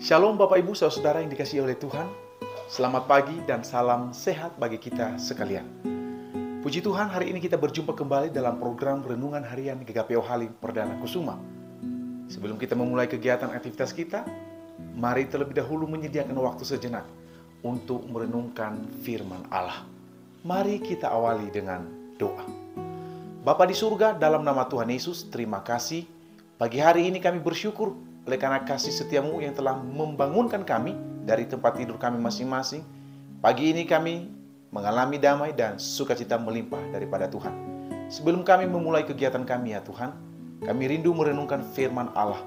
Shalom Bapak Ibu Saudara yang dikasihi oleh Tuhan. Selamat pagi dan salam sehat bagi kita sekalian. Puji Tuhan, hari ini kita berjumpa kembali dalam program Renungan Harian GKPO Halim Perdana Kusuma. Sebelum kita memulai kegiatan aktivitas kita, mari terlebih dahulu menyediakan waktu sejenak untuk merenungkan firman Allah. Mari kita awali dengan doa. Bapa di surga, dalam nama Tuhan Yesus, terima kasih. Pagi hari ini kami bersyukur oleh karena kasih setiamu yang telah membangunkan kami dari tempat tidur kami masing-masing. Pagi ini kami mengalami damai dan sukacita melimpah daripada Tuhan. Sebelum kami memulai kegiatan kami ya Tuhan, kami rindu merenungkan firman Allah.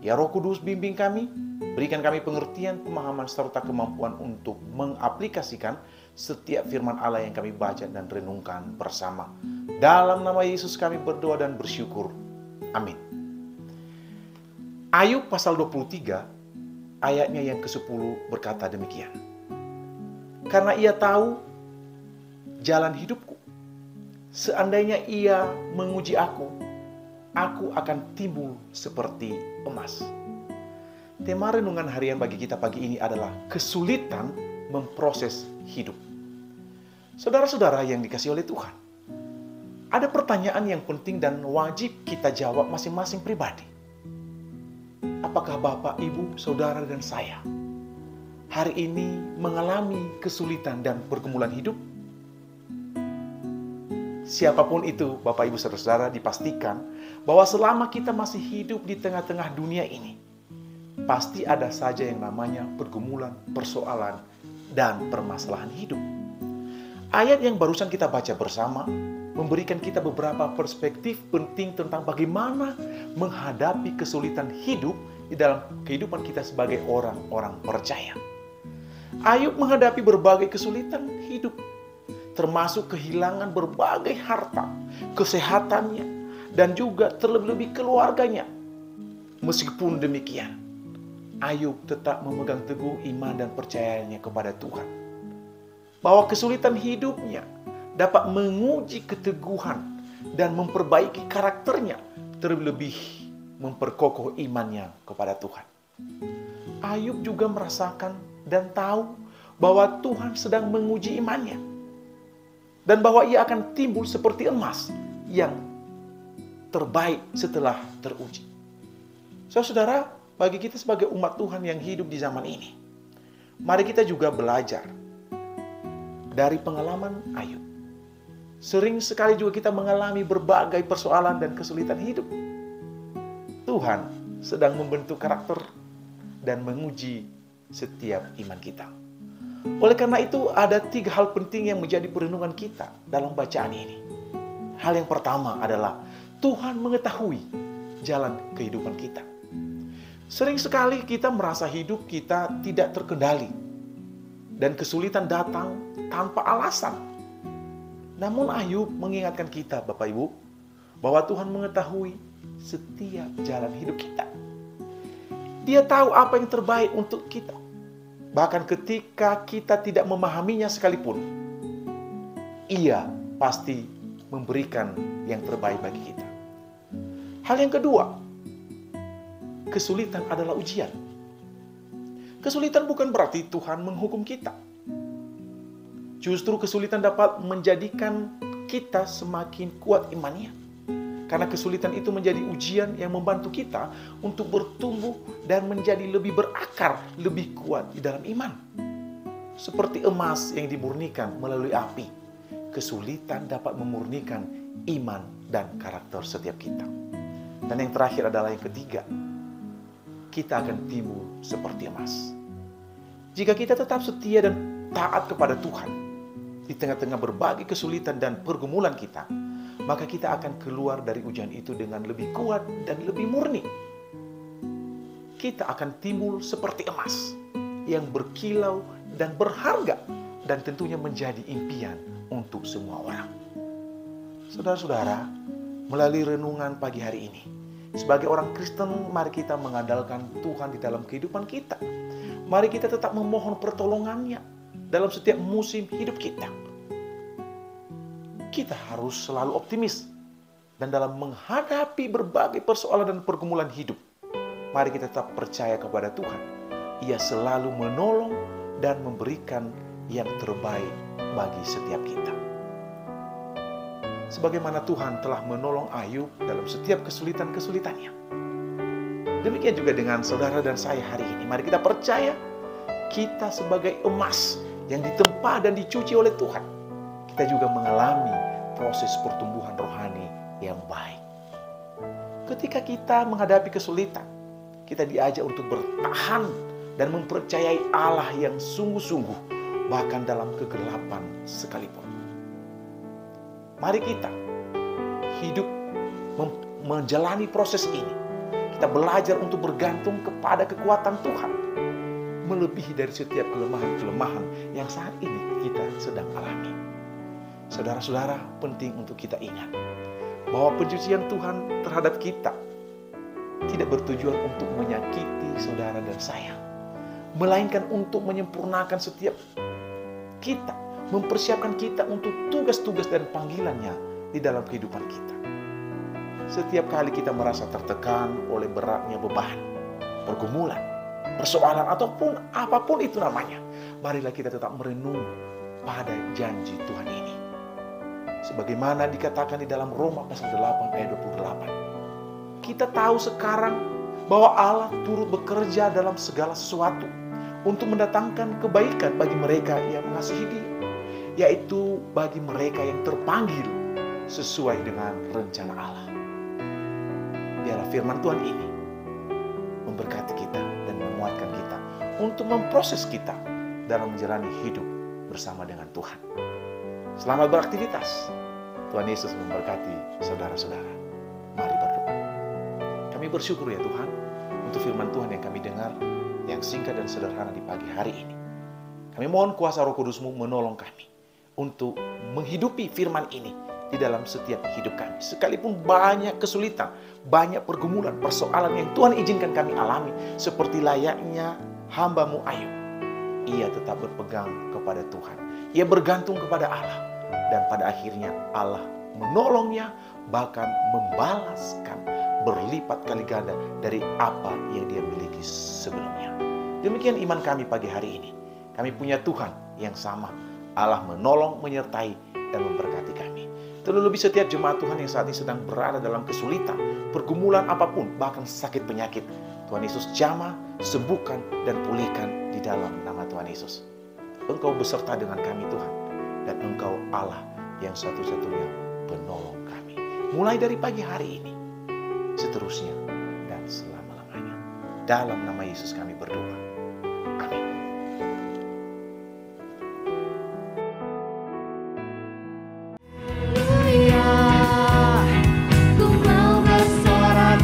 Ya Roh Kudus, bimbing kami, berikan kami pengertian, pemahaman, serta kemampuan untuk mengaplikasikan setiap firman Allah yang kami baca dan renungkan bersama. Dalam nama Yesus kami berdoa dan bersyukur. Amin. Ayub pasal 23, ayatnya yang ke-10 berkata demikian. Karena ia tahu jalan hidupku, seandainya ia menguji aku akan timbul seperti emas. Tema renungan harian bagi kita pagi ini adalah kesulitan memproses hidup. Saudara-saudara yang dikasihi oleh Tuhan, ada pertanyaan yang penting dan wajib kita jawab masing-masing pribadi. Apakah Bapak, Ibu, Saudara, dan saya hari ini mengalami kesulitan dan pergumulan hidup? Siapapun itu, Bapak, Ibu, Saudara, dipastikan bahwa selama kita masih hidup di tengah-tengah dunia ini, pasti ada saja yang namanya pergumulan, persoalan, dan permasalahan hidup. Ayat yang barusan kita baca bersama memberikan kita beberapa perspektif penting tentang bagaimana menghadapi kesulitan hidup di dalam kehidupan kita sebagai orang-orang percaya. Ayub menghadapi berbagai kesulitan hidup, termasuk kehilangan berbagai harta, kesehatannya, dan juga terlebih-lebih keluarganya. Meskipun demikian, Ayub tetap memegang teguh iman dan percayanya kepada Tuhan, bahwa kesulitan hidupnya dapat menguji keteguhan dan memperbaiki karakternya, terlebih memperkokoh imannya kepada Tuhan. Ayub juga merasakan dan tahu bahwa Tuhan sedang menguji imannya, dan bahwa ia akan timbul seperti emas yang terbaik setelah teruji. Saudara, bagi kita sebagai umat Tuhan yang hidup di zaman ini, mari kita juga belajar dari pengalaman Ayub. Sering sekali juga kita mengalami berbagai persoalan dan kesulitan hidup. Tuhan sedang membentuk karakter dan menguji setiap iman kita. Oleh karena itu, ada 3 hal penting yang menjadi perenungan kita dalam bacaan ini. Hal yang pertama adalah Tuhan mengetahui jalan kehidupan kita. Sering sekali kita merasa hidup kita tidak terkendali dan kesulitan datang tanpa alasan. Namun Ayub mengingatkan kita, Bapak Ibu, bahwa Tuhan mengetahui setiap jalan hidup kita. Dia tahu apa yang terbaik untuk kita. Bahkan ketika kita tidak memahaminya sekalipun, Ia pasti memberikan yang terbaik bagi kita. Hal yang kedua, kesulitan adalah ujian. Kesulitan bukan berarti Tuhan menghukum kita. Justru kesulitan dapat menjadikan kita semakin kuat imannya. Karena kesulitan itu menjadi ujian yang membantu kita untuk bertumbuh dan menjadi lebih berakar, lebih kuat di dalam iman. Seperti emas yang dimurnikan melalui api, kesulitan dapat memurnikan iman dan karakter setiap kita. Dan yang terakhir adalah yang ketiga, kita akan timbul seperti emas. Jika kita tetap setia dan taat kepada Tuhan di tengah-tengah berbagai kesulitan dan pergumulan kita, maka kita akan keluar dari ujian itu dengan lebih kuat dan lebih murni. Kita akan timbul seperti emas yang berkilau dan berharga, dan tentunya menjadi impian untuk semua orang. Saudara-saudara, melalui renungan pagi hari ini, sebagai orang Kristen, mari kita mengandalkan Tuhan di dalam kehidupan kita. Mari kita tetap memohon pertolongannya dalam setiap musim hidup kita. Kita harus selalu optimis dan dalam menghadapi berbagai persoalan dan pergumulan hidup, mari kita tetap percaya kepada Tuhan Ia selalu menolong dan memberikan yang terbaik bagi setiap kita. Sebagaimana Tuhan telah menolong Ayub dalam setiap kesulitan-kesulitannya, demikian juga dengan saudara dan saya hari ini. Mari kita percaya, kita sebagai emas yang ditempa dan dicuci oleh Tuhan, kita juga mengalami proses pertumbuhan rohani yang baik. Ketika kita menghadapi kesulitan, kita diajak untuk bertahan dan mempercayai Allah yang sungguh-sungguh, bahkan dalam kegelapan sekalipun. Mari kita hidup menjalani proses ini. Kita belajar untuk bergantung kepada kekuatan Tuhan, melebihi dari setiap kelemahan-kelemahan yang saat ini kita sedang alami. Saudara-saudara, penting untuk kita ingat bahwa pencucian Tuhan terhadap kita tidak bertujuan untuk menyakiti saudara dan saya, melainkan untuk menyempurnakan setiap kita, mempersiapkan kita untuk tugas-tugas dan panggilannya di dalam kehidupan kita. Setiap kali kita merasa tertekan oleh beratnya beban, pergumulan, persoalan, ataupun apapun itu namanya, marilah kita tetap merenung pada janji Tuhan ini. Sebagaimana dikatakan di dalam Roma pasal 8 ayat 28. Kita tahu sekarang bahwa Allah turut bekerja dalam segala sesuatu untuk mendatangkan kebaikan bagi mereka yang mengasihi Dia, yaitu bagi mereka yang terpanggil sesuai dengan rencana Allah. Biarlah firman Tuhan ini memberkati kita dan menguatkan kita untuk memproses kita dalam menjalani hidup bersama dengan Tuhan. Selamat beraktivitas. Tuhan Yesus memberkati saudara-saudara. Mari berdoa. Kami bersyukur ya Tuhan untuk firman Tuhan yang kami dengar, yang singkat dan sederhana di pagi hari ini. Kami mohon kuasa Roh Kudus-Mu menolong kami untuk menghidupi firman ini di dalam setiap hidup kami. Sekalipun banyak kesulitan, banyak pergumulan, persoalan yang Tuhan izinkan kami alami, seperti layaknya hamba-Mu Ayub, ia tetap berpegang kepada Tuhan. Ia bergantung kepada Allah. Dan pada akhirnya Allah menolongnya, bahkan membalaskan berlipat kali ganda dari apa yang dia miliki sebelumnya. Demikian iman kami pagi hari ini. Kami punya Tuhan yang sama. Allah menolong, menyertai, dan memberkati kami. Terlebih setiap jemaat Tuhan yang saat ini sedang berada dalam kesulitan, pergumulan apapun, bahkan sakit penyakit. Tuhan Yesus jamah, sembuhkan, dan pulihkan di dalam nama Tuhan Yesus. Engkau beserta dengan kami Tuhan. Dan Engkau Allah yang satu-satunya penolong kami. Mulai dari pagi hari ini, seterusnya, dan selama-lamanya. Dalam nama Yesus kami berdoa. Amin. Ku mau bersorak